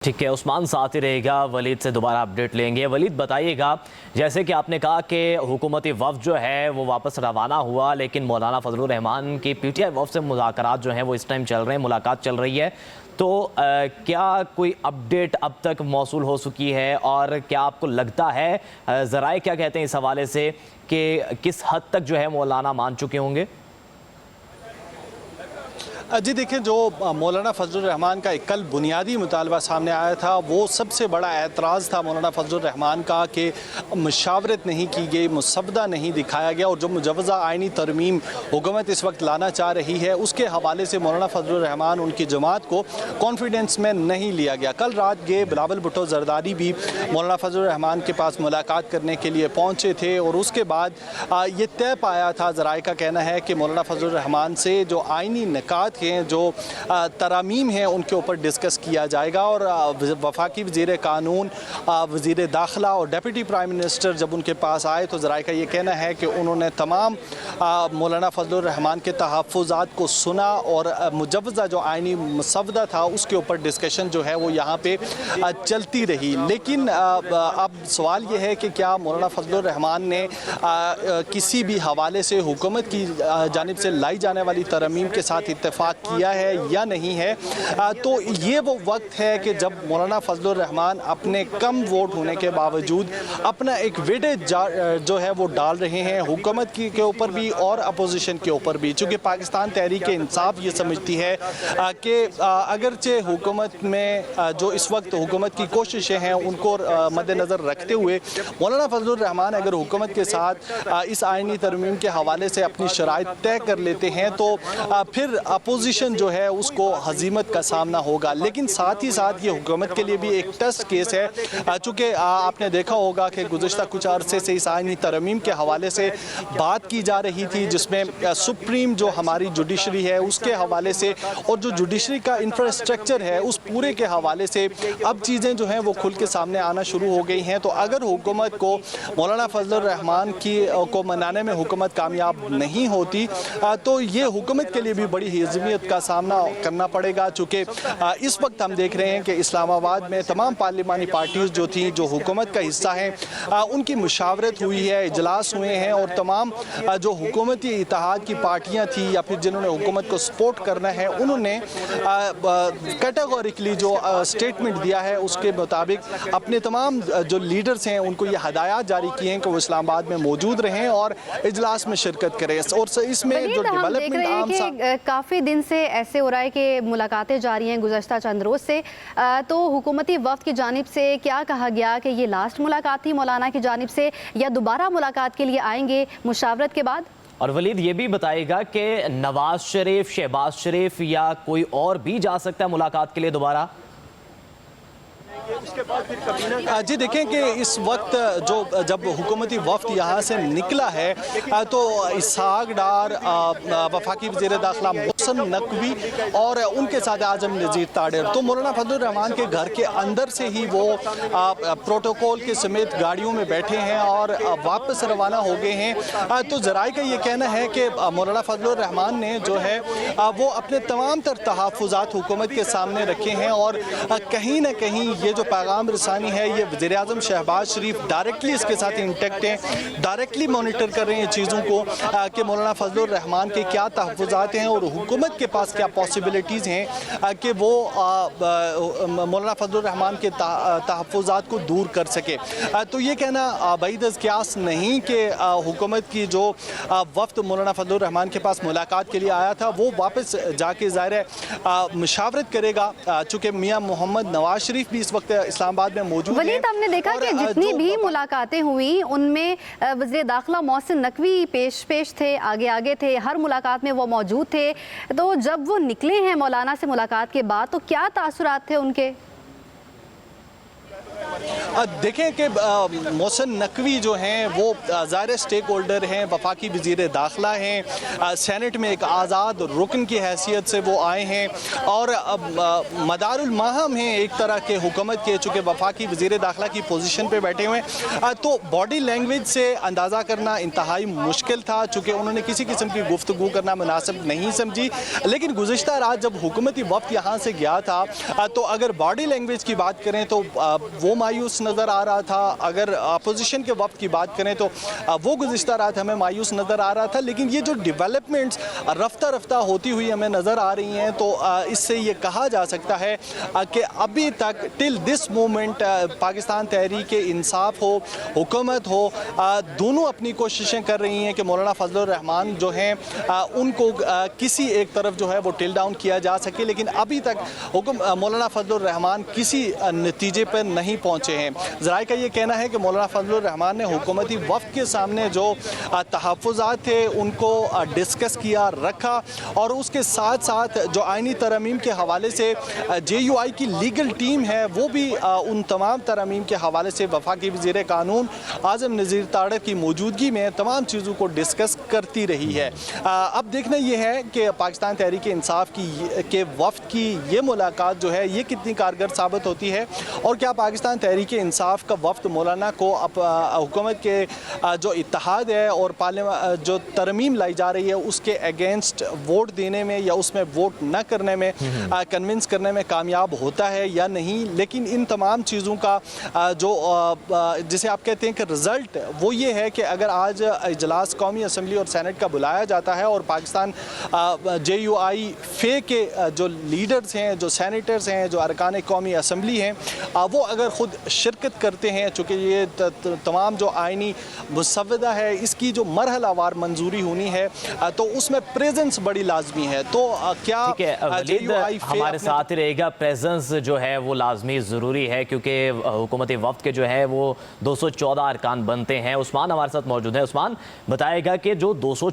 ठीक है, उस्मान साथ ही रहेगा। वलीद से दोबारा अपडेट लेंगे। वलीद बताइएगा, जैसे कि आपने कहा कि हुकूमती वफ़द जो है वो वापस रवाना हुआ, लेकिन मौलाना फजलुर रहमान की पीटीआई वफ़द से मुज़ाकरात जो हैं वो इस टाइम चल रहे हैं, मुलाकात चल रही है। तो क्या कोई अपडेट अब तक मौसूल हो चुकी है और क्या आपको लगता है ज़राए क्या कहते हैं इस हवाले से कि किस हद तक जो है मौलाना मान चुके होंगे? जी देखिए, जो मौलाना फजलुर रहमान का एक कल बुनियादी मुतालबा सामने आया था, वो सबसे बड़ा एतराज़ था मौलाना फजलुर रहमान का कि मुशावरत नहीं की गई, मुसवदा नहीं दिखाया गया और जो मुजवज़ा आइनी तरमीम हुकूमत इस वक्त लाना चाह रही है उसके हवाले से मौलाना फजलुर रहमान उनकी जमात को कॉन्फिडेंस में नहीं लिया गया। कल रात के बिलावल भुट्टो जरदारी भी मौलाना फजलुर रहमान के पास मुलाकात करने के लिए पहुँचे थे और उसके बाद ये तय पाया था, ज़राए का कहना है कि मौलाना फजलुर रहमान से जो आइनी निकात हैं, जो तरामीम हैं, उनके ऊपर डिस्कस किया जाएगा। और वफाकी वज़ीर कानून, वज़ीर दाखिला और डिप्टी प्राइम मिनिस्टर जब उनके पास आए तो ज़राए का ये कहना है कि उन्होंने तमाम मौलाना फजलुर रहमान के तहफ़्फ़ुज़ात को सुना और मुजवज़ा जो आइनी मसवदा था उसके ऊपर डिस्कशन जो है वो यहाँ पे चलती रही। लेकिन अब सवाल ये है कि क्या मौलाना फजलुर रहमान ने किसी भी हवाले से हुकूमत की जानिब से लाई जाने वाली तरमीम के साथ इत्तेफाक किया है या नहीं है। तो ये वो वक्त है कि जब मौलाना फजलुर रहमान अपने कम वोट होने के बावजूद अपना एक वेटेज जो है वो डाल रहे हैं हुकूमत की के ऊपर भी और अपोजिशन के ऊपर भी। चूँकि पाकिस्तान तहरीक इंसाफ ये समझती है कि अगरचे हुकूमत में जो इस वक्त हुकूमत की कोशिशें हैं उनको मद्देनज़र रखते हुए मौलाना फजलुर रहमान अगर हुकूमत के साथ इस आइनी तरमीम के हवाले से अपनी शराइत तय कर लेते हैं तो फिर अपोजिशन जो है उसको हजीमत का सामना होगा। लेकिन साथ ही साथ ये हुकूमत के लिए भी एक टेस्ट केस है, चूँकि आपने देखा होगा कि गुज़श्ता कुछ अरसे से इस आइनी तरमीम के हवाले से बात की जा रही थी, जिसमें सुप्रीम जो हमारी जुडिशरी है उसके हवाले से और जो जुडिशरी का इंफ्रास्ट्रक्चर है उस पूरे के हवाले से अब चीज़ें जो हैं वो खुल के सामने आना शुरू हो गई हैं। तो अगर हुकूमत को मौलाना फजलुर रहमान को मनाने में हुकूमत कामयाब नहीं होती तो ये हुकूमत के लिए भी बड़ी हिज़मियत का सामना करना पड़ेगा। चूँकि इस वक्त हम देख रहे हैं कि इस्लामाबाद में तमाम पार्लिमानी पार्टीज़ जो थी, जो हुकूमत का हिस्सा हैं, उनकी मुशावरत हुई है, इजलास हुए हैं और तमाम जो हुकूमती इत्तेहाद की पार्टियां थी या फिर जिन्होंने हुकूमत को सपोर्ट करना है उन्होंने कैटेगोरिकली जो स्टेटमेंट दिया है उसके मुताबिक अपने तमाम जो लीडर्स हैं उनको ये हदायत जारी किए हैं कि वो इस्लामाबाद में मौजूद रहें और इजलास में शिरकत करें। और इसमें जो डेवलपमेंट काफ़ी दिन से ऐसे हो रहा है कि मुलाकातें जारी हैं गुज़श्ता चंद रोज़ से, तो हुकूमती वफ़द की जानिब से क्या कहा गया कि ये लास्ट मुलाकात थी मौलाना की जानिब से या दोबारा मुलाकात के लिए आएंगे मुशावरत के बाद? और वलीद ये भी बताइएगा कि नवाज शरीफ, शहबाज शरीफ या कोई और भी जा सकता है मुलाकात के लिए दोबारा? जी देखें कि इस वक्त जब हुकूमती वफ़द यहाँ से निकला है तो इसहाक डार, वफाकी वज़ीर दाखिला मोहसिन नकवी और उनके साथ आज़म नज़ीर ताड़र, तो मौलाना फजलुर रहमान के घर के अंदर से ही वो प्रोटोकॉल के समेत गाड़ियों में बैठे हैं और वापस रवाना हो गए हैं। तो ज़राए का ये कहना है कि मौलाना फजलुर रहमान ने जो है वो अपने तमाम तर तहफ़्फ़ुज़ात हुकूमत के सामने रखे हैं और कहीं ना कहीं ये जो पैगाम रसानी है ये वज़ीर आज़म शहबाज शरीफ डायरेक्टली इसके साथ इंटेक्ट हैं, डायरेक्टली मॉनिटर कर रहे हैं चीज़ों को कि मौलाना फजलुर रहमान के क्या तहफ़्फ़ुज़ात हैं और हुकूमत के पास क्या पॉसिबिलिटीज़ हैं कि वो मौलाना फजलुर रहमान के तहफ़्फ़ुज़ात को दूर कर सके। तो ये कहना बाइद क़यास नहीं कि हुकूमत की जो वफ़द मौलाना फजलुर रहमान के पास मुलाकात के लिए आया था वो वापस जाके ज़ाहिर है मुशावरत करेगा। चूँकि मियाँ मोहम्मद नवाज शरीफ भी इस वक्त इस्लामाबाद में मौजूद हैं। वलीद, हमने देखा कि जितनी भी मुलाकातें हुई उनमें वज़ीर दाखिला मोहसिन नकवी पेश थे, आगे थे, हर मुलाकात में वो मौजूद थे। तो जब वो निकले हैं मौलाना से मुलाकात के बाद तो क्या तासुरात थे उनके? देखें कि मोहसिन नकवी जो हैं वो ज़ाहिर स्टेक होल्डर हैं, वफाकी वज़ीर दाखिला हैं, सेनेट में एक आज़ाद रुकन की हैसियत से वो आए हैं और मदारुल माहम हैं एक तरह के हुकूमत के, चूँकि वफाकी वज़ीर दाखिला की पोजीशन पे बैठे हुए हैं। तो बॉडी लैंग्वेज से अंदाज़ा करना इंतहाई मुश्किल था, चूँकि उन्होंने किसी किस्म की गुफ्तगू करना मुनासिब नहीं समझी। लेकिन गुज़िश्ता रात जब हुकूमती वफ़द यहाँ से गया था तो अगर बॉडी लैंग्वेज की बात करें तो वो मायूस नज़र आ रहा था, अगर अपोजिशन के वक्त की बात करें तो वो गुज़िश्ता रात हमें मायूस नज़र आ रहा था। लेकिन ये जो डेवलपमेंट्स रफ्ता रफ्ता होती हुई हमें नज़र आ रही हैं तो इससे ये कहा जा सकता है कि अभी तक till this moment Pakistan Tehreek Insaf हो, हुकूमत हो, दोनों अपनी कोशिशें कर रही हैं कि मौलाना फजलुर रहमान जो हैं उनको किसी एक तरफ जो है वो टिल डाउन किया जा सके। लेकिन अभी तक मौलाना फजलुर रहमान किसी नतीजे पर नहीं पहुँचे हैं। ज़राए का ये कहना है कि मौलाना फजलुर रहमान ने हुकूमती वफ़द के सामने जो तहफ़्फ़ुज़ात थे उनको डिस्कस किया, रखा और उसके साथ साथ जो आइनी तरमीम के हवाले से JUI की लीगल टीम है वो भी उन तमाम तरमीम के हवाले से वफाकी वज़ीर कानून आज़म नज़ीर तारड़ की मौजूदगी में तमाम चीज़ों को डिस्कस करती रही है। अब देखना ये है कि पाकिस्तान तहरीक इंसाफ के वफ़द की ये मुलाकात जो है ये कितनी कारगर साबित होती है और क्या पाकिस्तान तहरीक इंसाफ का वफ़द मौलाना को हुकूमत के जो इत्तेहाद है और जो तरमीम लाई जा रही है उसके अगेंस्ट वोट देने में या उसमें वोट न करने में कन्विंस करने में कामयाब होता है या नहीं। लेकिन इन तमाम चीज़ों का जो जिसे आप कहते हैं कि रिज़ल्ट वो ये है कि अगर आज इजलास कौमी असम्बली और सेनेट का बुलाया जाता है और पाकिस्तान JUI फे के जो लीडर्स हैं, जो सेनेटर्स हैं, जो अरकान कौमी असम्बली हैं, वो अगर ख़ुद शिरकत करते हैं, चूँकि ये तमाम जो आइनी मुसव्वदा है इसकी जो मरहलावार मंजूरी होनी है तो उसमें प्रेजेंस बड़ी लाजमी है। तो क्या JUI हमारे साथ ही रहेगा, प्रेजेंस जो है वो लाजमी ज़रूरी है क्योंकि हुकूमती वफ़द के जो है वो 214 अरकान बनते हैं। उस्मान हमारे साथ मौजूद है। उस्मान बताएगा कि जो 214